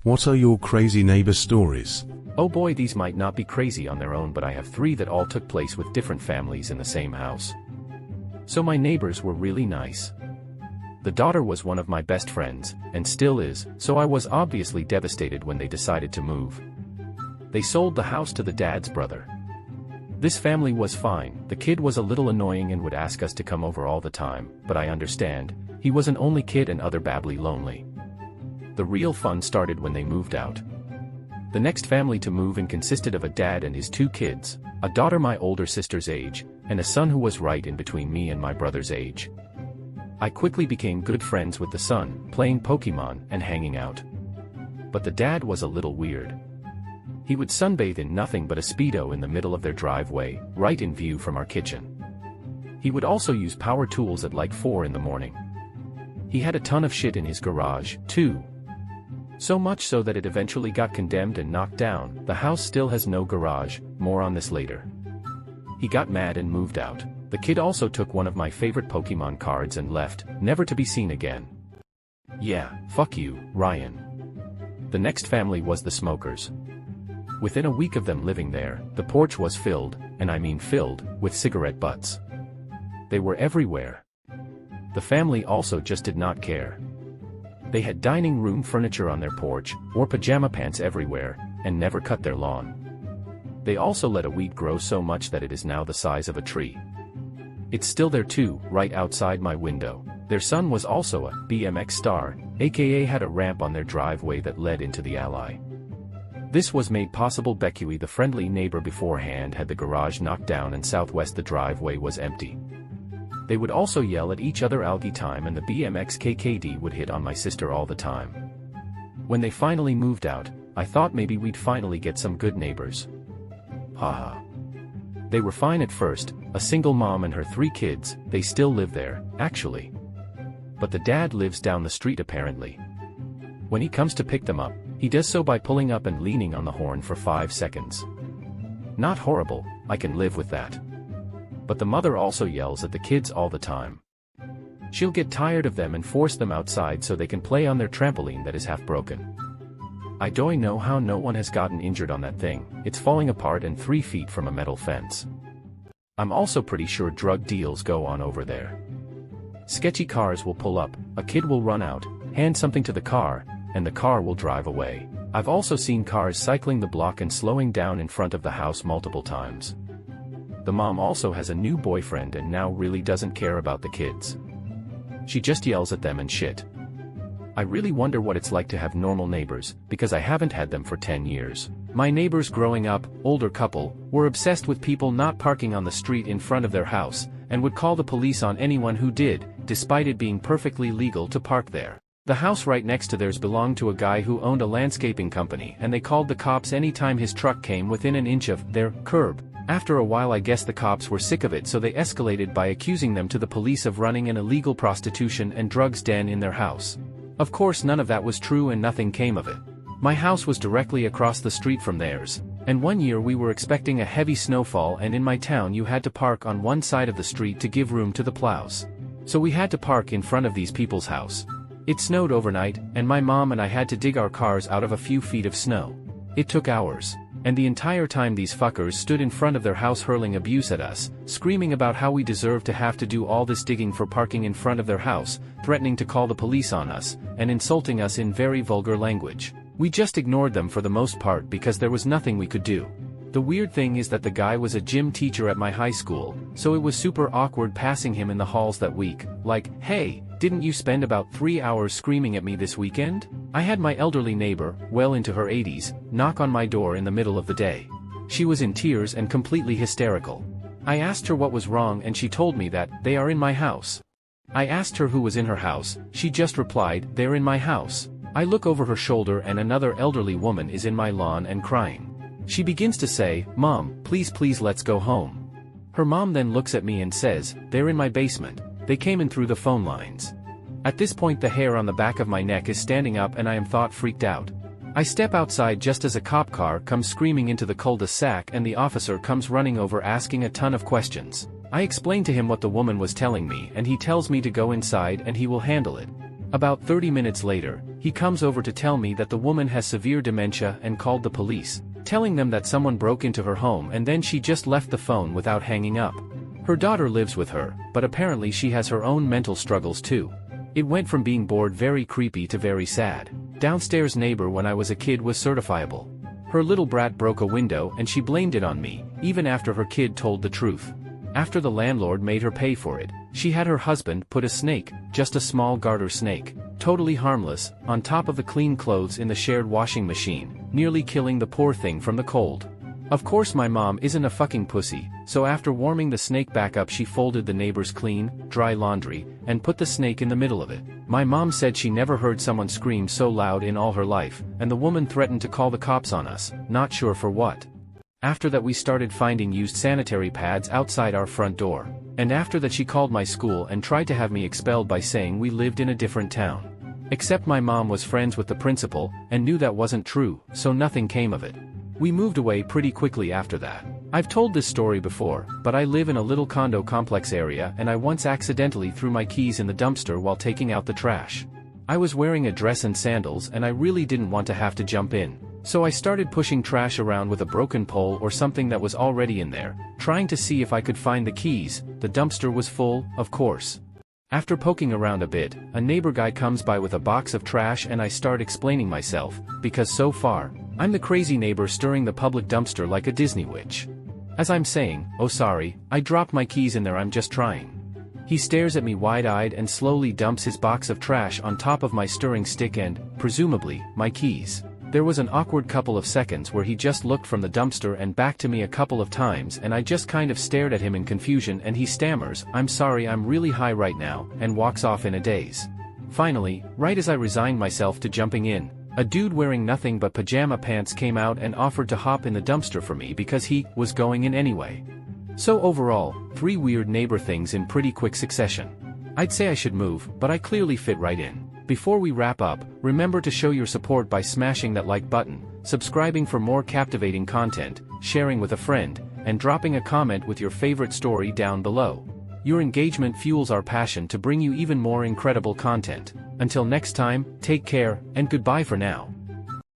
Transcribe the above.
What are your crazy neighbor stories? Oh boy, these might not be crazy on their own, but I have 3 that all took place with different families in the same house. So my neighbors were really nice. The daughter was one of my best friends, and still is, so I was obviously devastated when they decided to move. They sold the house to the dad's brother. This family was fine. The kid was a little annoying and would ask us to come over all the time, but I understand. He was an only kid and other badly lonely. The real fun started when they moved out. The next family to move in consisted of a dad and his 2 kids, a daughter my older sister's age, and a son who was right in between me and my brother's age. I quickly became good friends with the son, playing Pokemon and hanging out. But the dad was a little weird. He would sunbathe in nothing but a Speedo in the middle of their driveway, right in view from our kitchen. He would also use power tools at like 4 in the morning. He had a ton of shit in his garage, too. So much so that it eventually got condemned and knocked down. The house still has no garage, more on this later. He got mad and moved out. The kid also took one of my favorite Pokemon cards and left, never to be seen again. Yeah, fuck you, Ryan. The next family was the smokers. Within a week of them living there, the porch was filled, and I mean filled, with cigarette butts. They were everywhere. The family also just did not care. They had dining room furniture on their porch, wore pajama pants everywhere, and never cut their lawn. They also let a weed grow so much that it is now the size of a tree. It's still there too, right outside my window. Their son was also a BMX star, aka had a ramp on their driveway that led into the alley. This was made possible Becky, the friendly neighbor beforehand, had the garage knocked down and southwest the driveway was empty. They would also yell at each other all the time, and the BMX KKD would hit on my sister all the time. When they finally moved out, I thought maybe we'd finally get some good neighbors. Haha. They were fine at first, a single mom and her 3 kids. They still live there, actually. But the dad lives down the street apparently. When he comes to pick them up, he does so by pulling up and leaning on the horn for 5 seconds. Not horrible, I can live with that. But the mother also yells at the kids all the time. She'll get tired of them and force them outside so they can play on their trampoline that is half broken. I don't know how no one has gotten injured on that thing. It's falling apart and 3 feet from a metal fence. I'm also pretty sure drug deals go on over there. Sketchy cars will pull up, a kid will run out, hand something to the car, and the car will drive away. I've also seen cars cycling the block and slowing down in front of the house multiple times. The mom also has a new boyfriend and now really doesn't care about the kids. She just yells at them and shit. I really wonder what it's like to have normal neighbors, because I haven't had them for 10 years. My neighbors growing up, older couple, were obsessed with people not parking on the street in front of their house, and would call the police on anyone who did, despite it being perfectly legal to park there. The house right next to theirs belonged to a guy who owned a landscaping company, and they called the cops anytime his truck came within an inch of their curb. After a while, I guess the cops were sick of it, so they escalated by accusing them to the police of running an illegal prostitution and drugs den in their house. Of course, none of that was true and nothing came of it. My house was directly across the street from theirs, and one year we were expecting a heavy snowfall, and in my town you had to park on one side of the street to give room to the plows. So we had to park in front of these people's house. It snowed overnight, and my mom and I had to dig our cars out of a few feet of snow. It took hours. And the entire time these fuckers stood in front of their house hurling abuse at us, screaming about how we deserved to have to do all this digging for parking in front of their house, threatening to call the police on us, and insulting us in very vulgar language. We just ignored them for the most part because there was nothing we could do. The weird thing is that the guy was a gym teacher at my high school, so it was super awkward passing him in the halls that week, like, "Hey, didn't you spend about 3 hours screaming at me this weekend?" I had my elderly neighbor, well into her 80s, knock on my door in the middle of the day. She was in tears and completely hysterical. I asked her what was wrong and she told me that, "They are in my house." I asked her who was in her house. She just replied, "They're in my house." I look over her shoulder and another elderly woman is in my lawn and crying. She begins to say, "Mom, please let's go home." Her mom then looks at me and says, "They're in my basement. They came in through the phone lines." At this point the hair on the back of my neck is standing up and I am freaked out. I step outside just as a cop car comes screaming into the cul-de-sac and the officer comes running over asking a ton of questions. I explain to him what the woman was telling me and he tells me to go inside and he will handle it. About 30 minutes later, he comes over to tell me that the woman has severe dementia and called the police, telling them that someone broke into her home and then she just left the phone without hanging up. Her daughter lives with her, but apparently she has her own mental struggles too. It went from being bored very creepy to very sad. Downstairs neighbor when I was a kid was certifiable. Her little brat broke a window and she blamed it on me, even after her kid told the truth. After the landlord made her pay for it, she had her husband put a snake, just a small garter snake, totally harmless, on top of the clean clothes in the shared washing machine, nearly killing the poor thing from the cold. Of course my mom isn't a fucking pussy, so after warming the snake back up she folded the neighbor's clean, dry laundry, and put the snake in the middle of it. My mom said she never heard someone scream so loud in all her life, and the woman threatened to call the cops on us, not sure for what. After that we started finding used sanitary pads outside our front door. And after that she called my school and tried to have me expelled by saying we lived in a different town. Except my mom was friends with the principal, and knew that wasn't true, so nothing came of it. We moved away pretty quickly after that. I've told this story before, but I live in a little condo complex area and I once accidentally threw my keys in the dumpster while taking out the trash. I was wearing a dress and sandals and I really didn't want to have to jump in. So I started pushing trash around with a broken pole or something that was already in there, trying to see if I could find the keys. The dumpster was full, of course. After poking around a bit, a neighbor guy comes by with a box of trash and I start explaining myself, because so far, I'm the crazy neighbor stirring the public dumpster like a Disney witch. As I'm saying, "Oh sorry, I dropped my keys in there, I'm just trying." He stares at me wide-eyed and slowly dumps his box of trash on top of my stirring stick and, presumably, my keys. There was an awkward couple of seconds where he just looked from the dumpster and back to me a couple of times and I just kind of stared at him in confusion and he stammers, "I'm sorry, I'm really high right now," and walks off in a daze. Finally, right as I resigned myself to jumping in, a dude wearing nothing but pajama pants came out and offered to hop in the dumpster for me because he was going in anyway. So overall, 3 weird neighbor things in pretty quick succession. I'd say I should move, but I clearly fit right in. Before we wrap up, remember to show your support by smashing that like button, subscribing for more captivating content, sharing with a friend, and dropping a comment with your favorite story down below. Your engagement fuels our passion to bring you even more incredible content. Until next time, take care, and goodbye for now.